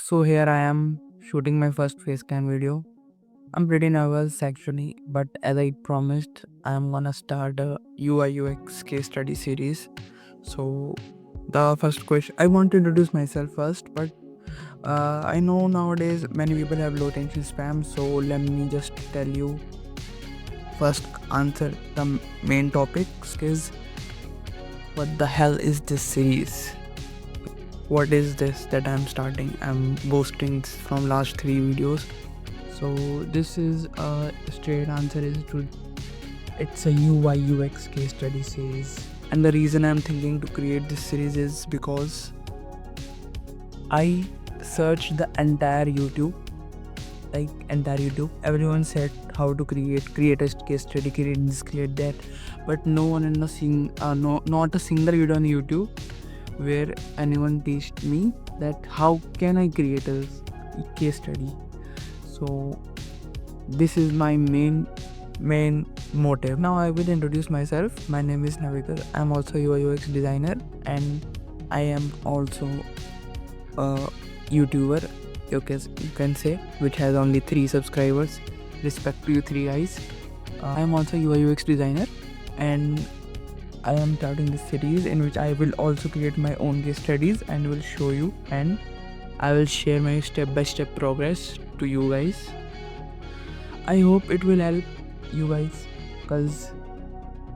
So here I am shooting my first face cam video. I'm pretty nervous actually, but as I promised, I'm gonna start a UI UX case study series. So the first question, I want to introduce myself first, but I know nowadays many people have low attention spam. So let me just tell you first answer the main topics is what the hell is this series? What is this that I'm starting? I'm boasting from last 3 videos. So this is a straight answer is to it's a UI UX case study series. And the reason I'm thinking to create this series is because I searched the entire YouTube, Everyone said how to create a case study, create this, create that, but no one in not a single video on YouTube where anyone teached me that how can I create a case study. So this is my main motive. Now I will introduce myself. My name is Navikar. I'm also UI UX designer and I am also a YouTuber, you can say, which has only 3 subscribers. Respect to you 3 guys. I am also UI UX designer and I am starting this series in which I will also create my own case studies and will show you, and I will share my step-by-step progress to you guys. I hope it will help you guys because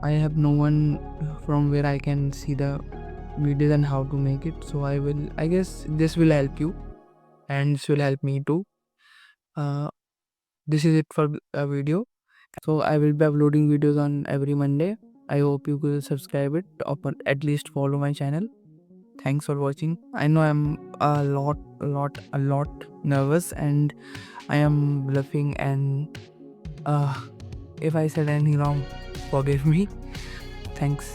I have no one from where I can see the videos and how to make it. So I guess this will help you and this will help me too. This is it for a video. So I will be uploading videos on every Monday. I hope you will subscribe it or at least follow my channel. Thanks for watching. I know I'm a lot nervous and I am bluffing, and if I said anything wrong, forgive me. Thanks.